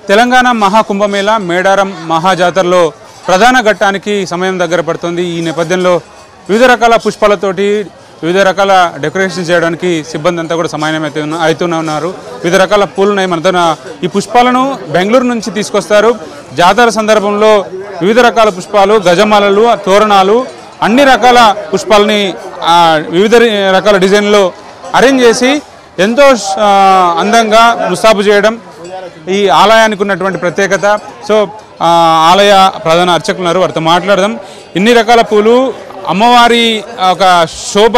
తెలంగాణ మహాకుంభమేళ మేడారం మహాజాతరలో ప్రధాన ఘట్టానికి సమయం దగ్గర పడుతుంది. ఈ నేపథ్యంలో వివిధ రకాల పుష్పాలతోటి వివిధ రకాల డెకరేషన్ చేయడానికి సిబ్బంది అంతా కూడా అవుతూనే ఉన్నారు. వివిధ రకాల పూలున్నాయి మనతో. ఈ పుష్పాలను బెంగళూరు నుంచి తీసుకొస్తారు. జాతర సందర్భంలో వివిధ రకాల పుష్పాలు, గజమాలలు, తోరణాలు, అన్ని రకాల పుష్పాలని వివిధ రకాల డిజైన్లో అరేంజ్ చేసి ఎంతో అందంగా ముస్తాబు చేయడం ఈ ఆలయానికి ఉన్నటువంటి ప్రత్యేకత. సో ఆలయ ప్రధాన అర్చకులు ఉన్నారు, వారితో మాట్లాడదాం. ఇన్ని రకాల పూలు, అమ్మవారి ఒక శోభ,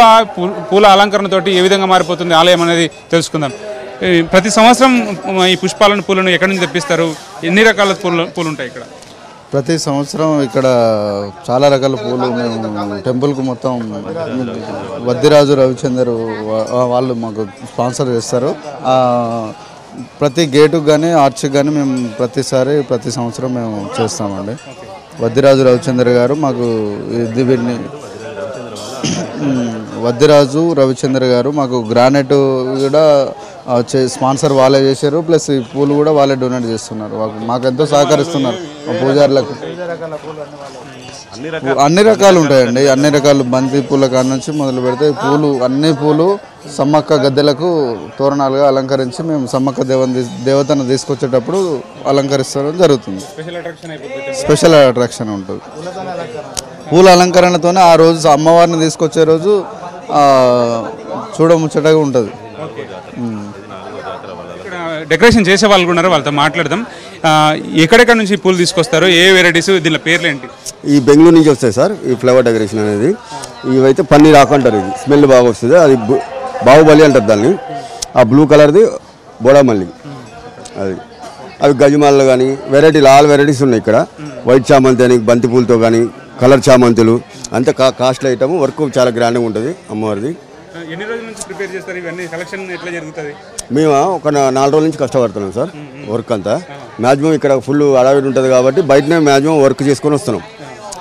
పూల అలంకరణతోటి ఏ విధంగా మారిపోతుంది ఆలయం అనేది తెలుసుకుందాం. ప్రతి సంవత్సరం ఈ పూలను ఎక్కడి నుంచి తెప్పిస్తారు? ఎన్ని రకాల పూలు ఉంటాయి ఇక్కడ? ప్రతి సంవత్సరం ఇక్కడ చాలా రకాల పూలు మేము టెంపుల్కు మొత్తం వద్దిరాజు రవిచందర్ వాళ్ళు మాకు స్పాన్సర్ చేస్తారు. ప్రతి గేటుకు కానీ ఆర్చ్కి కానీ మేము ప్రతి సంవత్సరం మేము చేస్తామండి. వద్దిరాజు రవిచందర్ గారు మాకు వద్దిరాజు రవిచందర్ గారు మాకు గ్రానైట్ కూడా స్పాన్సర్ వాళ్ళే చేశారు. ప్లస్ ఈ పూలు కూడా వాళ్ళే డొనేట్ చేస్తున్నారు. మాకు ఎంతో సహకరిస్తున్నారు. పూజారులకు అన్ని రకాలు ఉంటాయండి. అన్ని రకాలు బంతి పూల కాడ నుంచి మొదలు పెడితే అన్ని పూలు సమ్మక్క గద్దెలకు తోరణాలుగా అలంకరించి మేము సమ్మక్క దేవతను తీసుకొచ్చేటప్పుడు అలంకరిస్తడం జరుగుతుంది. స్పెషల్ అట్రాక్షన్ ఉంటుంది. పూల అలంకరణతోనే ఆ రోజు అమ్మవారిని తీసుకొచ్చే రోజు చూడముచ్చటగా ఉంటుంది. డెకరేషన్ చేసే వాళ్ళు ఉన్నారు, వాళ్ళతో మాట్లాడదాం. ఎక్కడెక్కడ నుంచి పూలు తీసుకొస్తారు? ఏ వెరైటీస్? దీని పేర్లు ఏంటి? ఈ బెంగళూరు నుంచి వస్తాయి సార్ ఈ ఫ్లవర్ డెకరేషన్ అనేది. ఇవైతే పన్నీర్ ఆకు అంటారు. ఇది స్మెల్ బాగా వస్తుంది. అది బాహుబలి అంటారు దాన్ని. ఆ బ్లూ కలర్ది బోడామల్లి అది. అవి గజమాలలో కానీ వెరైటీలు ఆల్ వెరైటీస్ ఉన్నాయి ఇక్కడ. వైట్ చామంతి అని, బంతి పూలతో కానీ, కలర్ చామంతులు, అంతే కాస్ట్లీ ఐటమ్. వర్క్ చాలా గ్రాండ్గా ఉంటుంది అమ్మవారిది. ఎన్ని రోజుల నుంచి ప్రిపేర్ చేస్తారు ఇవన్నీ? కలెక్షన్ ఎట్లా జరుగుతుంది? మేము ఒక 4 రోజుల నుంచి కష్టపడుతున్నాం సార్. వర్క్ అంతా మ్యాక్సిమం ఇక్కడ ఫుల్ అడవిడి ఉంటుంది కాబట్టి బయటనే మ్యాక్సిమం వర్క్ చేసుకొని వస్తున్నాం.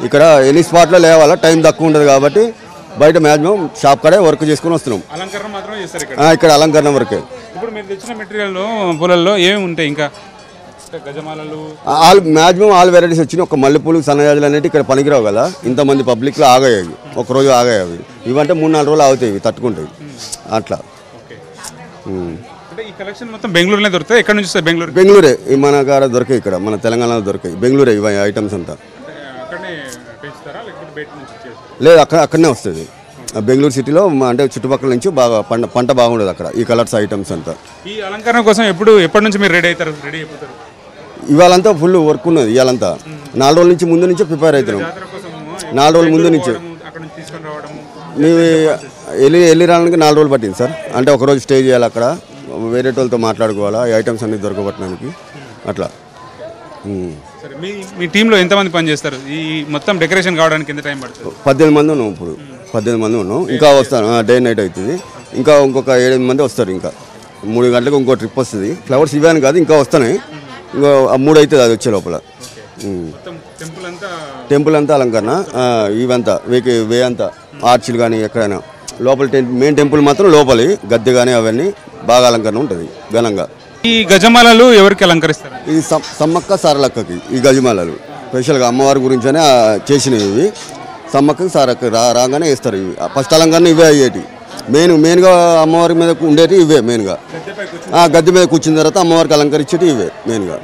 ఇక్కడ ఎనీ స్పాట్లో లేవాలా, టైం తక్కువ ఉంటుంది కాబట్టి బయట మ్యాక్సిమం షాప్ కడే వర్క్ చేసుకొని వస్తున్నాం. అలంకరణ మాత్రమే చేస్తారు ఇక్కడ అలంకరణ వర్కే. ఇప్పుడు మీరు తెచ్చిన మెటీరియల్ పూలల్లో ఏమి ఉంటాయి? ఇంకా గజమాలలు, మ్యాక్సిమం ఆల్ వెరైటీస్ వచ్చినాయి. ఒక మల్లెపూలు, సన్నజాజులు అనేవి ఇక్కడ పనికిరావు కదా. ఇంతమంది పబ్లిక్లో ఆగాయి. ఒకరోజు ఆగాయి అవి. ఇవంటే 3-4 రోజులు ఆగుతాయి, ఇవి తట్టుకుంటాయి అట్లా. ఈ కలెక్షన్ మొత్తం బెంగళూరులో దొరుకుతాయి. ఎక్కడ నుంచి వస్తాయి? బెంగళూరే. మన కాడ దొరికాయి, ఇక్కడ మన తెలంగాణలో దొరికాయి. బెంగళూరే ఇవి ఐటమ్స్ అంతా. లేదు, అక్కడనే వస్తుంది. బెంగళూరు సిటీలో అంటే చుట్టుపక్కల నుంచి బాగా పంట బాగుండదు అక్కడ ఈ కలర్స్ ఐటమ్స్ అంతా. ఈ అలంకరణ కోసం ఎప్పటి నుంచి మీరు రెడీ అయిపోతారు? ఇవాళంతా ఫుల్ వర్క్ ఉన్నది. ఇవాళంతా 4 రోజుల నుంచి ముందు నుంచే ప్రిపేర్ అవుతున్నాం. 4 రోజుల ముందు నుంచే మేము వెళ్ళి రావడానికి 4 రోజులు పట్టింది సార్. అంటే ఒకరోజు స్టే చేయాలి అక్కడ, వేరే వాళ్ళతో మాట్లాడుకోవాలా ఈ ఐటమ్స్ అన్ని దొరకబట్టడానికి అట్లా. మీ టీంలో ఎంతమంది పని చేస్తారు? ఈ మొత్తం డెకరేషన్ కావడానికి ఎంత టైం పడుతుంది? 18 మంది ఉన్నాం. ఇప్పుడు 18 మంది ఉన్నాం. ఇంకా వస్తాను, డే నైట్ అవుతుంది. ఇంకొక 7 మంది వస్తారు. ఇంకా 3 గంటలకు ఇంకో ట్రిప్ వస్తుంది. ఫ్లవర్స్ ఇవ్వని కాదు, ఇంకా వస్తున్నాయి. ఇంకో 3 అవుతుంది అది వచ్చే లోపల. టెంపుల్ అంతా అలంకరణ. ఇవంతా వే అంతా ఆర్చిలు కానీ ఎక్కడైనా లోపల మెయిన్ టెంపుల్ మాత్రం లోపలి గద్దె కానీ అవన్నీ బాగా అలంకరణ ఉంటుంది ఘనంగా. ఈ గజమాలలు ఎవరికి అలంకరిస్తారు? ఇది సమ్మక్క సారలక్కకి ఈ గజమాలలు స్పెషల్గా అమ్మవారి గురించనే చేసినవి. ఇవి సమ్మక్కకి సారక్క రాగానే వేస్తారు. ఇవి ఫస్ట్ అలంకరణ ఇవే అయ్యేటి. మెయిన్గా అమ్మవారి మీద ఉండేటి ఇవే మెయిన్గా. గద్దె మీద కూర్చున్న తర్వాత అమ్మవారికి అలంకరించేటి ఇవే మెయిన్గా.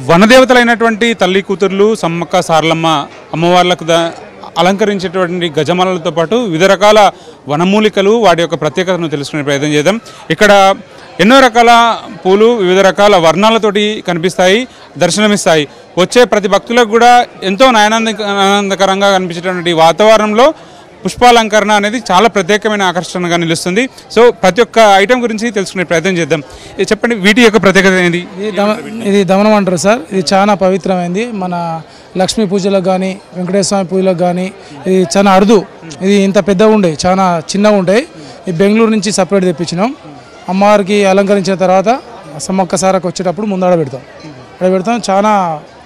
వనదేవతలైనటువంటి తల్లి కూతుర్లు సమ్మక్క సారలమ్మ అమ్మవార్లకు అలంకరించేటువంటి గజమాలలతో పాటు వివిధ రకాల వనమూలికలు, వాటి యొక్క ప్రత్యేకతను తెలుసుకునే ప్రయత్నం చేద్దాం. ఇక్కడ ఎన్నో రకాల పూలు వివిధ రకాల వర్ణాలతోటి కనిపిస్తాయి, దర్శనమిస్తాయి. వచ్చే ప్రతి భక్తులకు కూడా ఎంతో ఆనందకరంగా కనిపించేటువంటి వాతావరణంలో పుష్పాలంకరణ అనేది చాలా ప్రత్యేకమైన ఆకర్షణగా నిలుస్తుంది. సో ప్రతి ఒక్క ఐటెం గురించి తెలుసుకునే ప్రయత్నం చేద్దాం. చెప్పండి, వీటి యొక్క ప్రత్యేకత ఏంటి? ఇది దమనం అంటారు సార్. ఇది చాలా పవిత్రమైనది. మన లక్ష్మీ పూజలకు కానీ, వెంకటేశ్వర స్వామి పూజలకు కానీ ఇది చాలా అరుదు. ఇది ఇంత పెద్దగా ఉండే, చాలా చిన్నగా ఉంటాయి. ఈ బెంగళూరు నుంచి సపరేట్ తెప్పించినాం. అమ్మవారికి అలంకరించిన తర్వాత సమ్మక్క సారకు వచ్చేటప్పుడు ముందడ పెడతాం. అక్కడ పెడతాం. చాలా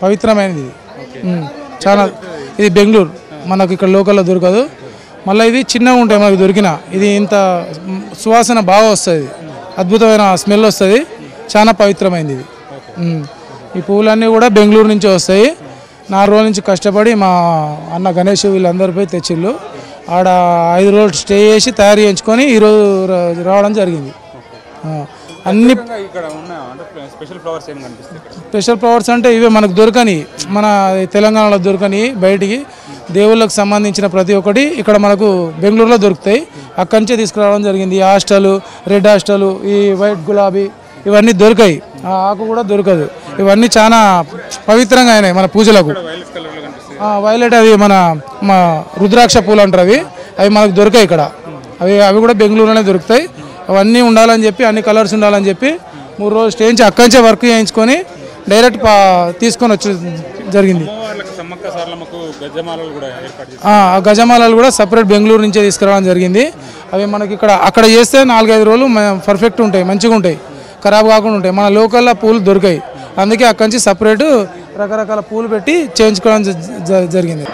పవిత్రమైనది ఇది. చాలా ఇది బెంగళూరు మనకు ఇక్కడ లోకల్లో దొరకదు. మళ్ళీ ఇది చిన్నగా ఉంటాయి మనకు దొరికిన. ఇది ఇంత సువాసన బాగా వస్తుంది, అద్భుతమైన స్మెల్ వస్తుంది, చాలా పవిత్రమైనది ఇది. ఈ పువ్వులన్నీ కూడా బెంగళూరు నుంచి వస్తాయి. 4 రోజుల నుంచి కష్టపడి మా అన్న గణేష్ వీళ్ళందరూ పోయి తెచ్చిళ్ళు. ఆడ 5 రోజులు స్టే చేసి తయారు చేయించుకొని ఈరోజు రావడం జరిగింది. అన్ని స్పెషల్ ఫ్లవర్స్ అంటే ఇవే మనకు దొరకని, మన తెలంగాణలో దొరకని, బయటికి దేవుళ్ళకు సంబంధించిన ప్రతి ఒక్కటి ఇక్కడ మనకు బెంగళూరులో దొరుకుతాయి. అక్కడి నుంచే తీసుకురావడం జరిగింది. ఈ హాస్టలు, రెడ్ హాస్టలు, ఈ వైట్ గులాబీ ఇవన్నీ దొరికాయి. ఆ ఆకు కూడా దొరకదు. ఇవన్నీ చాలా పవిత్రంగా అయినాయి మన పూజలకు. వైలెట్ అవి మన రుద్రాక్ష పూలు అంటారు. అవి మనకు దొరికాయి ఇక్కడ. అవి కూడా బెంగళూరులోనే దొరుకుతాయి. అవన్నీ ఉండాలని చెప్పి, అన్ని కలర్స్ ఉండాలని చెప్పి 3 రోజులు స్టే చేయించి అక్కడి నుంచే వర్క్ చేయించుకొని డైరెక్ట్ తీసుకొని వచ్చి జరిగింది. గజమాలలు కూడా సపరేట్ బెంగళూరు నుంచే తీసుకురావడం జరిగింది. అవి మనకి అక్కడ చేస్తే 4-5 రోజులు పర్ఫెక్ట్ ఉంటాయి, మంచిగా ఉంటాయి, ఖరాబ్ కాకుండా ఉంటాయి. మన లోకల్లో పూలు దొరికాయి. అందుకే అక్కడి నుంచి సపరేట్ రకరకాల పూలు పెట్టి చేయించుకోవడం జరిగింది.